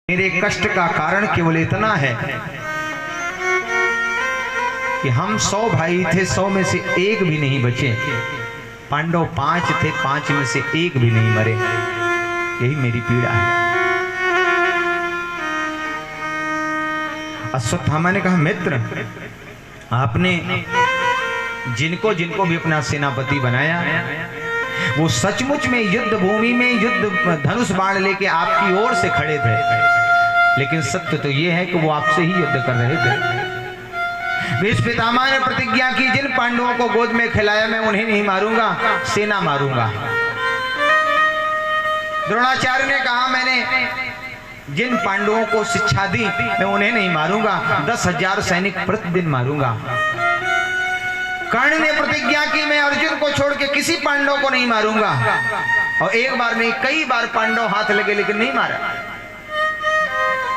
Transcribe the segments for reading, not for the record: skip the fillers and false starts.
मेरे कष्ट का कारण केवल इतना है कि हम 100 भाई थे, 100 में से एक भी नहीं बचे। पांडव 5 थे, 5 में से एक भी नहीं मरे। यही मेरी पीड़ा है। अश्वत्थामा ने कहा, मित्र, आपने जिनको जिनको भी अपना सेनापति बनाया, वो सचमुच में युद्ध भूमि में युद्ध धनुष बाण लेके आपकी ओर से खड़े थे, लेकिन सत्य तो ये है कि वो आपसे ही युद्ध कर रहे थे। भीष्म पितामह ने प्रतिज्ञा की, जिन पांडवों को गोद में खिलाया मैं उन्हें नहीं मारूंगा, सेना मारूंगा। द्रोणाचार्य ने कहा, मैंने जिन पांडवों को शिक्षा दी मैं उन्हें नहीं मारूंगा, 10,000 सैनिक प्रतिदिन मारूंगा। कर्ण ने प्रतिज्ञा की, मैं अर्जुन को छोड़ के किसी पांडव को नहीं मारूंगा, और एक बार नहीं कई बार पांडव हाथ लगे लेकिन नहीं मारा।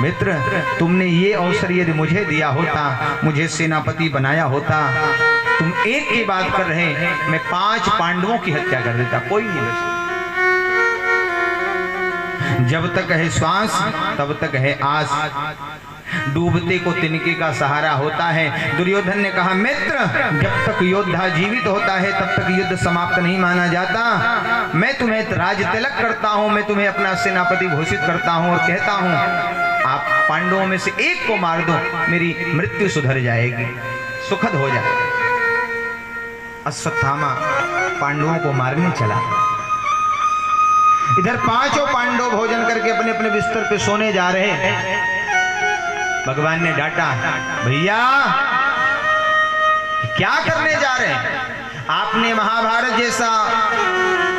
मित्र, तुमने ये अवसर यदि मुझे दिया होता, मुझे सेनापति बनाया होता, तुम एक की बात कर रहे, मैं 5 पांडवों की हत्या कर देता, कोई नहीं बचा। जब तक है श्वास तब तक है आस, डूबते को तिनके का सहारा होता है। दुर्योधन ने कहा, मित्र, जब तक योद्धा जीवित होता है तब तक युद्ध समाप्त नहीं माना जाता। मैं तुम्हें राज तिलक करता हूं, मैं तुम्हें अपना सेनापति घोषित करता हूं और कहता हूं, आप पांडवों में से एक को मार दो, मेरी मृत्यु सुधर जाएगी, सुखद हो जाएगी। अश्वत्थामा पांडवों को मारने चला। इधर 5 पांडव भोजन करके अपने अपने बिस्तर पे सोने जा रहे हैं। भगवान ने डांटा, भैया क्या करने जा रहे हैं? आपने महाभारत जैसा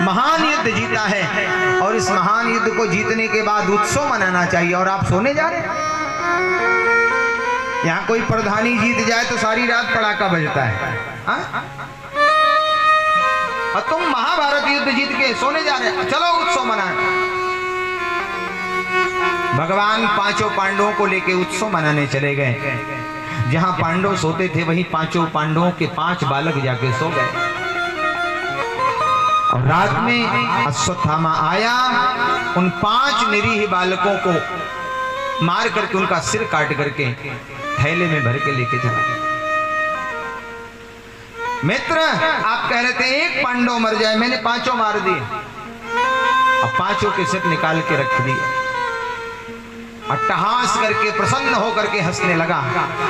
महान युद्ध जीता है और इस महान युद्ध को जीतने के बाद उत्सव मनाना चाहिए, और आप सोने जा रहे हैं। यहाँ कोई प्रधानी जीत जाए तो सारी रात पड़ाका बजता है, हा? और तुम महाभारत युद्ध जीत के सोने जा रहे हैं, चलो उत्सव मनाना। भगवान 5 पांडवों को लेके उत्सव मनाने चले गए। जहां पांडव सोते थे वहीं 5 पांडवों के 5 बालक जाके सो गए। और रात में अश्वत्थामा आया, उन 5 निरीह बालकों को मार करके उनका सिर काट करके थैले में भर के लेके चला। मित्र, आप कह रहे थे एक पांडव मर जाए, मैंने 5 मार दिए, अब 5 के सिर निकाल के रख दिए। अट्टहास करके प्रसन्न होकर के हंसने लगा।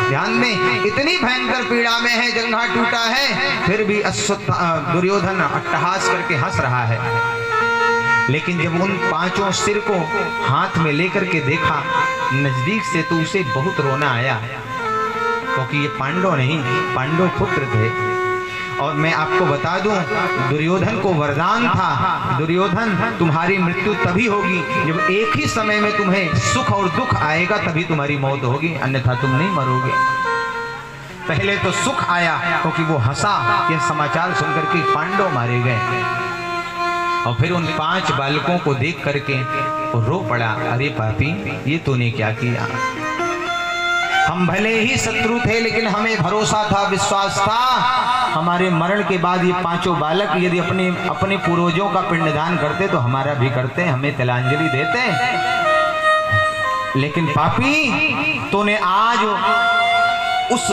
ध्यान दें, इतनी भयंकर पीड़ा में है, जंघा टूटा है, फिर भी दुर्योधन अट्टहास करके हंस रहा है। लेकिन जब उन 5 सिर को हाथ में लेकर के देखा नजदीक से, तो उसे बहुत रोना आया, क्योंकि ये पांडव नहीं, पांडव पुत्र थे। और मैं आपको बता दूं, दुर्योधन को वरदान था, दुर्योधन तुम्हारी मृत्यु तभी होगी जब एक ही समय में तुम्हें सुख और दुख आएगा, तभी तुम्हारी मौत होगी, अन्यथा तुम नहीं मरोगे। पहले तो सुख आया क्योंकि वो हंसा, यह समाचार सुनकर के पांडव मारे गए। और फिर उन 5 बालकों को देख करके वो रो पड़ा, अरे पापी, ये तूने क्या किया? हम भले ही शत्रु थे लेकिन हमें भरोसा था, विश्वास था, हमारे मरण के बाद ये 5 बालक यदि अपने पूर्वजों का पिंडदान करते तो हमारा भी करते, हमें तिलांजलि देते। लेकिन पापी, तूने आज उस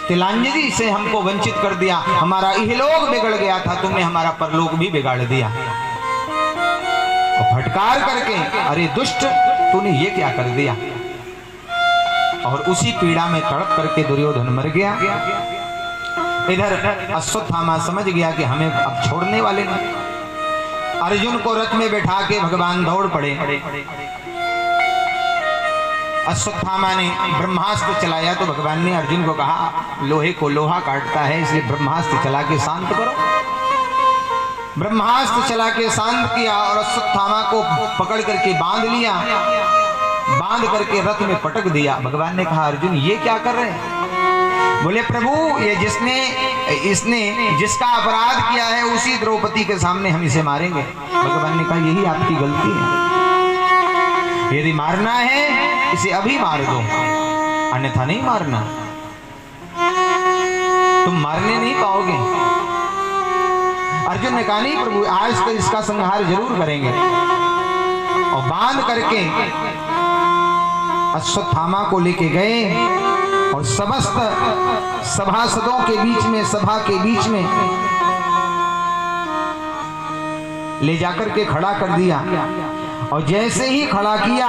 तिलांजलि से हमको वंचित कर दिया। हमारा इहलोक बिगड़ गया था, तुमने हमारा परलोक भी बिगाड़ दिया। और फटकार करके, अरे दुष्ट, तूने ये क्या कर दिया? और उसी पीड़ा में तड़प करके दुर्योधन मर गया। इधर अश्वत्थामा समझ गया कि हमें अब छोड़ने वाले नहीं। अर्जुन को रथ में बैठा के भगवान दौड़ पड़े। अश्वत्थामा ने ब्रह्मास्त्र चलाया तो भगवान ने अर्जुन को कहा, लोहे को लोहा काटता है, इसलिए ब्रह्मास्त्र चला के शांत करो। ब्रह्मास्त्र चला के शांत किया और अश्वत्थामा को पकड़ करके बांध लिया, बांध करके रथ में पटक दिया। भगवान ने कहा, अर्जुन ये क्या कर रहे हैं? बोले, प्रभु, ये इसने जिसका अपराध किया है उसी द्रौपदी के सामने हम इसे मारेंगे। भगवान ने कहा, यही आपकी गलती है, यदि मारना है इसे अभी मार दो, अन्यथा नहीं मारना, तुम मारने नहीं पाओगे। अर्जुन ने कहा, नहीं प्रभु, आज तो इसका संहार जरूर करेंगे। और बांध करके अश्वत्थामा को लेके गए और समस्त सभासदों के बीच में, सभा के बीच में ले जाकर के खड़ा कर दिया। और जैसे ही खड़ा किया,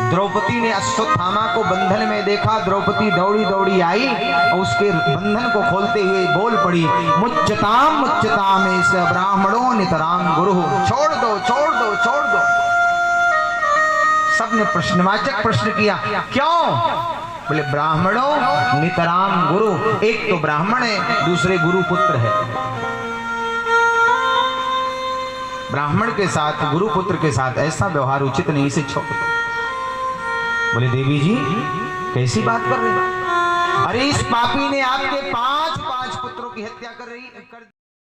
द्रौपदी ने अश्वत्थामा को बंधन में देखा। द्रौपदी दौड़ी दौड़ी आई और उसके बंधन को खोलते हुए बोल पड़ी, मुच्यताम मुच्यताम ऐसे ब्राह्मणों नितराम गुरु। छोड़ दो, छोड़ दो, छोड़ दो। सबने प्रश्नवाचक प्रश्न किया, क्यों? बोले ब्राह्मणों नितराम गुरु। एक तो ब्राह्मण है, दूसरे गुरु पुत्र है। ब्राह्मण के साथ, गुरु पुत्र के साथ ऐसा व्यवहार उचित नहीं, से छोड़ दो। बोले देवी जी कैसी बात कर रही? अरे इस पापी ने आपके 5 पुत्रों की हत्या कर